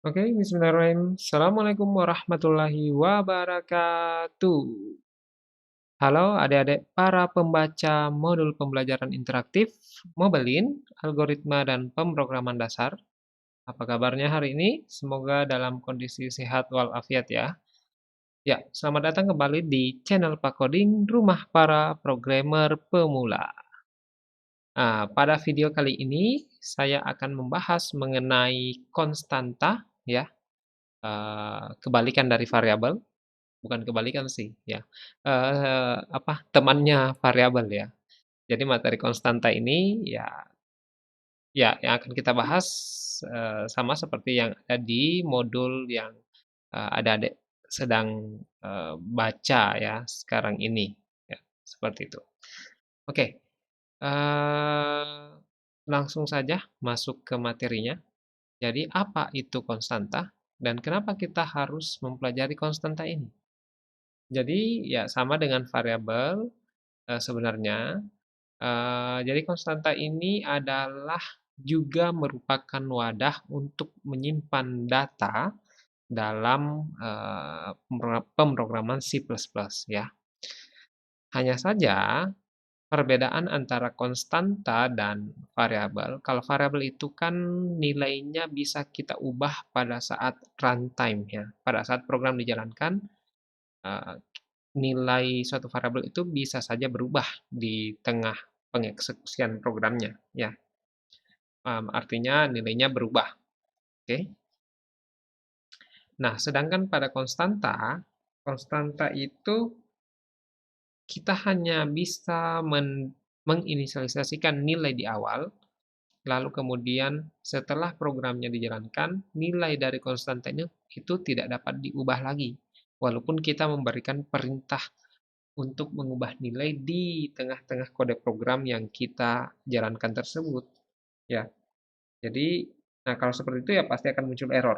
Oke, bismillahirrahmanirrahim. Assalamualaikum warahmatullahi wabarakatuh. Halo adik-adik para pembaca modul pembelajaran interaktif, Mobilin, algoritma dan pemrograman dasar. Apa kabarnya hari ini? Semoga dalam kondisi sehat walafiat ya. Ya, selamat datang kembali di channel Pak Coding, rumah para programmer pemula. Nah, pada video kali ini saya akan membahas mengenai konstanta ya, kebalikan dari variabel. Bukan kebalikan sih, ya, temannya variabel ya. Jadi materi konstanta ini ya yang akan kita bahas, sama seperti yang ada di modul yang, adik-adik sedang, baca ya sekarang ini, ya, seperti itu. Oke, langsung saja masuk ke materinya. Jadi apa itu konstanta dan kenapa kita harus mempelajari konstanta ini? Jadi ya sama dengan variabel, sebenarnya, jadi konstanta ini adalah juga merupakan wadah untuk menyimpan data dalam, pemrograman C++ ya. Hanya saja perbedaan antara konstanta dan variabel, kalau variabel itu kan nilainya bisa kita ubah pada saat runtime ya, pada saat program dijalankan, eee nilai suatu variabel itu bisa saja berubah di tengah pengeksekusian programnya, ya. Artinya nilainya berubah, oke. Nah, sedangkan pada konstanta, konstanta itu kita hanya bisa menginisialisasikan nilai di awal, lalu kemudian setelah programnya dijalankan, nilai dari konstanta itu tidak dapat diubah lagi, walaupun kita memberikan perintah untuk mengubah nilai di tengah-tengah kode program yang kita jalankan tersebut, ya. Jadi, nah kalau seperti itu ya pasti akan muncul error,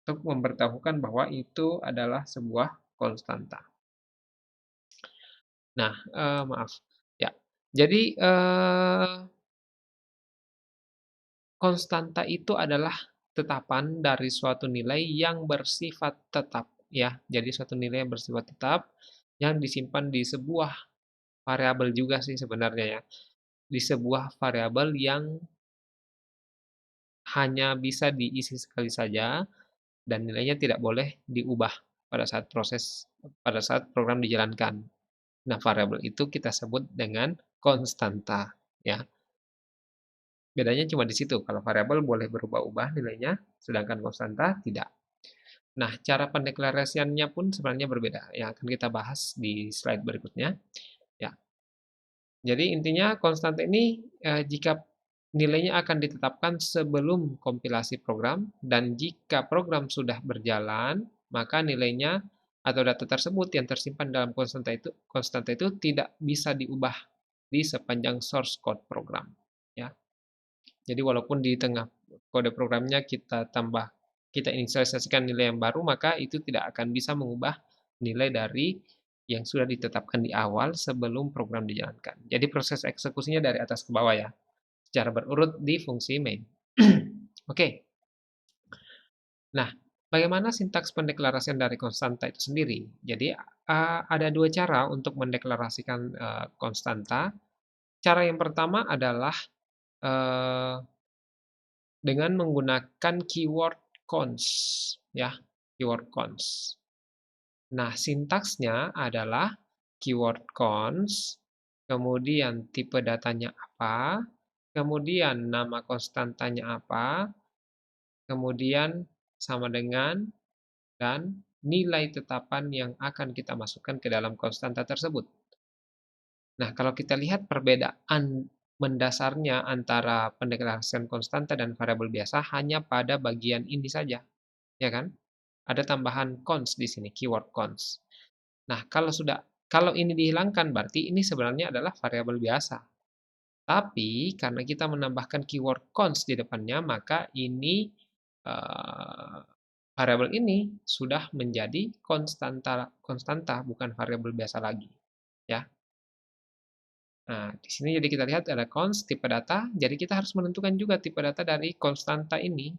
untuk memberitahukan bahwa itu adalah sebuah konstanta. Nah, maaf, ya. Jadi, konstanta itu adalah tetapan dari suatu nilai yang bersifat tetap, ya. Jadi suatu nilai yang bersifat tetap, yang disimpan di sebuah variabel juga sih sebenarnya ya. Di sebuah variabel yang hanya bisa diisi sekali saja dan nilainya tidak boleh diubah pada saat program dijalankan. Nah, variabel itu kita sebut dengan konstanta, ya. Bedanya cuma di situ, kalau variabel boleh berubah-ubah nilainya, sedangkan konstanta tidak. Nah, cara pendeklarasiannya pun sebenarnya berbeda, yang akan kita bahas di slide berikutnya, ya. Jadi intinya konstanta ini, jika nilainya akan ditetapkan sebelum kompilasi program, dan jika program sudah berjalan, maka nilainya atau data tersebut yang tersimpan dalam konstanta itu tidak bisa diubah di sepanjang source code program, ya. Jadi walaupun di tengah kode programnya kita inisialisasikan nilai yang baru, maka itu tidak akan bisa mengubah nilai dari yang sudah ditetapkan di awal sebelum program dijalankan. Jadi proses eksekusinya dari atas ke bawah ya, secara berurut di fungsi main. Oke. Nah, bagaimana sintaks pendeklarasian dari konstanta itu sendiri? Jadi, ada dua cara untuk mendeklarasikan, konstanta. Cara yang pertama adalah, eee, dengan menggunakan keyword const, ya, keyword const. Nah, sintaksnya adalah keyword const, kemudian tipe datanya apa, kemudian nama konstantanya apa, kemudian sama dengan, dan nilai tetapan yang akan kita masukkan ke dalam konstanta tersebut. Nah, kalau kita lihat perbedaan mendasarnya antara pendeklarasian konstanta dan variabel biasa hanya pada bagian ini saja, ya kan? Ada tambahan const di sini, keyword const. Nah, kalau ini dihilangkan berarti ini sebenarnya adalah variabel biasa. Tapi karena kita menambahkan keyword const di depannya, maka ini eh, variabel ini sudah menjadi konstanta bukan variabel biasa lagi, ya. Nah, di sini jadi kita lihat ada const tipe data, jadi kita harus menentukan juga tipe data dari konstanta ini.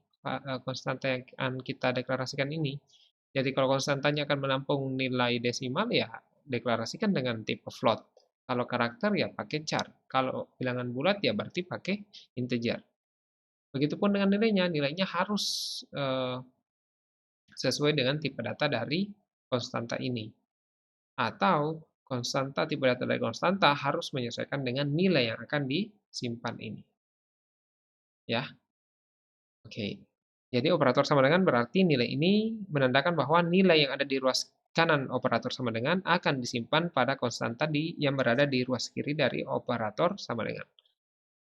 konstanta yang akan kita deklarasikan ini. Jadi kalau konstantanya akan menampung nilai desimal ya deklarasikan dengan tipe float. Kalau karakter ya pakai char. Kalau bilangan bulat ya berarti pakai integer. Begitupun dengan nilainya, nilainya harus sesuai dengan tipe data dari konstanta ini. Atau konstanta tipe data dari konstanta harus menyesuaikan dengan nilai yang akan disimpan ini. Ya, oke. Jadi operator sama dengan berarti nilai ini menandakan bahwa nilai yang ada di ruas kanan operator sama dengan akan disimpan pada konstanta yang berada di ruas kiri dari operator sama dengan.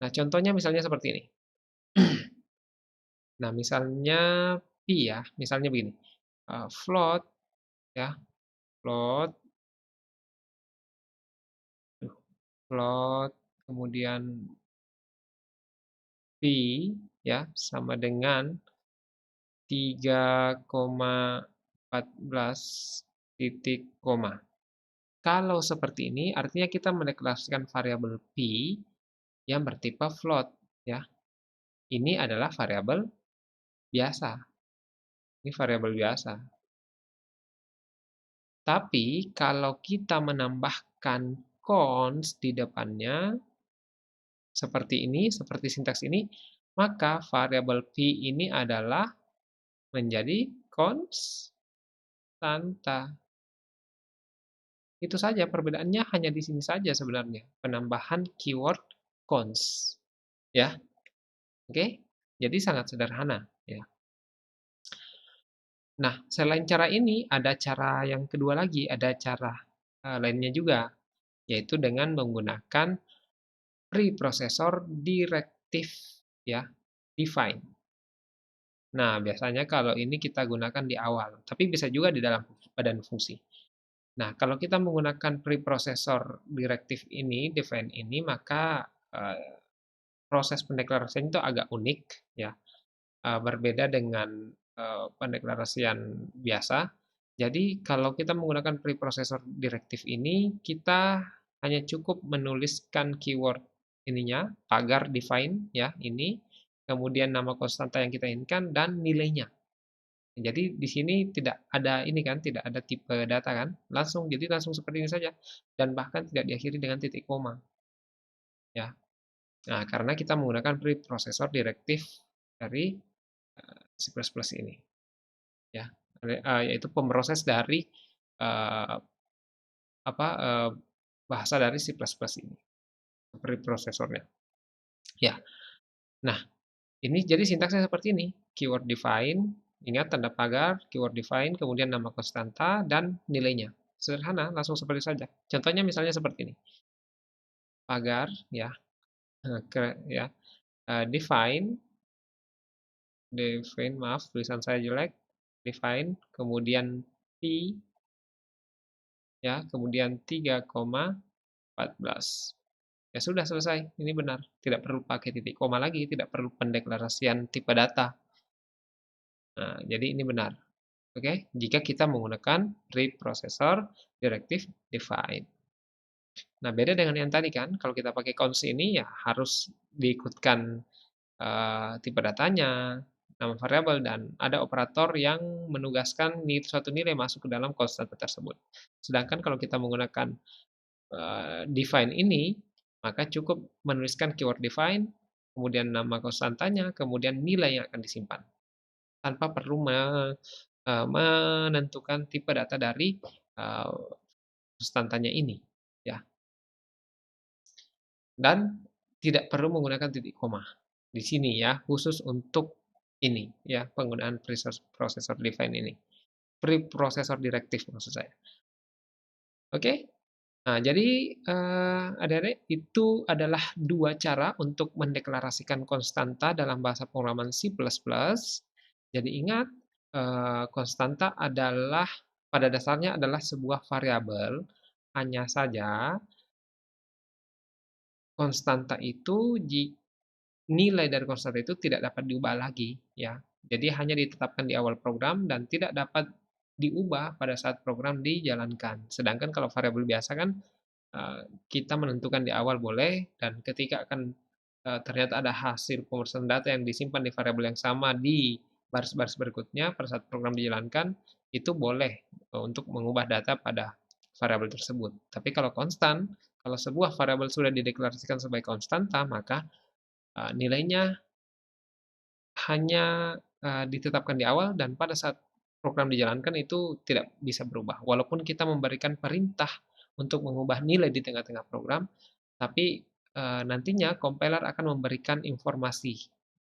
Nah, contohnya misalnya seperti ini. Nah, misalnya pi ya, misalnya begini. Float ya, float, float, kemudian pi ya sama dengan 3,14 titik koma. Kalau seperti ini, artinya kita mendeklarasikan variabel pi yang bertipe float, ya. Ini adalah variabel biasa. Ini variabel biasa. Tapi kalau kita menambahkan cons di depannya, seperti ini, seperti sintaks ini, maka variabel pi ini adalah menjadi konstanta. Itu saja perbedaannya hanya di sini saja sebenarnya, penambahan keyword cons. Ya, oke? Jadi sangat sederhana, ya. Nah, selain cara ini ada cara yang kedua lagi, ada cara lainnya juga, yaitu dengan menggunakan preprocessor directive, ya, define. Nah, biasanya kalau ini kita gunakan di awal, tapi bisa juga di dalam badan fungsi. Nah, kalau kita menggunakan preprocessor directive ini, define ini, maka proses pendeklarasian itu agak unik, ya. Berbeda dengan pendeklarasian biasa. Jadi, kalau kita menggunakan preprocessor directive ini, kita hanya cukup menuliskan keyword ininya, pagar define, ya, ini, kemudian nama konstanta yang kita inginkan, dan nilainya. Jadi di sini tidak ada ini kan, tidak ada tipe data kan, jadi langsung seperti ini saja, dan bahkan tidak diakhiri dengan titik koma, ya. Nah, karena kita menggunakan preprocessor directive dari C++ ini, ya, yaitu pemroses dari bahasa dari C++ ini, preprocesornya. Ya, nah ini jadi sintaksnya seperti ini, keyword define, ingat tanda pagar, keyword define, kemudian nama konstanta dan nilainya. Sederhana, langsung seperti saja. Contohnya misalnya seperti ini, pagar, ya, ya, define, maaf tulisan saya jelek, define, kemudian p, ya, kemudian 3,14. Ya sudah selesai, ini benar. Tidak perlu pakai titik koma lagi, tidak perlu pendeklarasian tipe data. Nah, jadi ini benar. Oke, jika kita menggunakan preprocessor directive define. Nah, beda dengan yang tadi kan, kalau kita pakai cons ini ya harus diikutkan tipe datanya, nama variabel, dan ada operator yang menugaskan suatu nilai masuk ke dalam konstanta tersebut. Sedangkan kalau kita menggunakan define ini, maka cukup menuliskan keyword define, kemudian nama konstantanya, kemudian nilai yang akan disimpan. Tanpa perlu menentukan tipe data dari konstantanya ini, ya. Dan tidak perlu menggunakan titik koma di sini ya, khusus untuk ini ya, penggunaan preprocessor define ini. Preprocessor directive maksud saya. Oke? Nah, jadi adik-adik itu adalah dua cara untuk mendeklarasikan konstanta dalam bahasa pemrograman C++. Jadi ingat, konstanta adalah pada dasarnya adalah sebuah variabel, hanya saja konstanta itu nilai dari konstanta itu tidak dapat diubah lagi, ya. Jadi hanya ditetapkan di awal program dan tidak dapat diubah pada saat program dijalankan. Sedangkan kalau variabel biasa kan kita menentukan di awal boleh dan ketika akan ternyata ada hasil pemrosesan data yang disimpan di variabel yang sama di baris-baris berikutnya pada saat program dijalankan, itu boleh untuk mengubah data pada variabel tersebut. Tapi kalau konstan, kalau sebuah variabel sudah dideklarasikan sebagai konstanta, maka nilainya hanya ditetapkan di awal dan pada saat program dijalankan itu tidak bisa berubah. Walaupun kita memberikan perintah untuk mengubah nilai di tengah-tengah program, tapi nantinya compiler akan memberikan informasi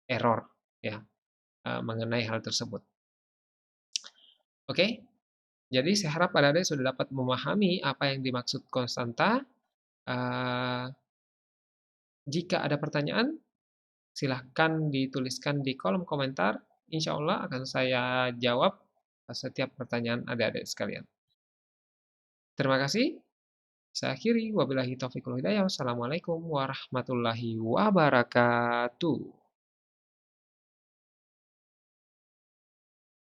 error ya mengenai hal tersebut. Oke, jadi saya harap adik-adik sudah dapat memahami apa yang dimaksud konstanta. Eh, Jika ada pertanyaan, silahkan dituliskan di kolom komentar. Insya Allah akan saya jawab setiap pertanyaan adik-adik sekalian. Terima kasih. Saya akhiri. Wabillahi taufiq wal hidayah. Wassalamualaikum warahmatullahi wabarakatuh.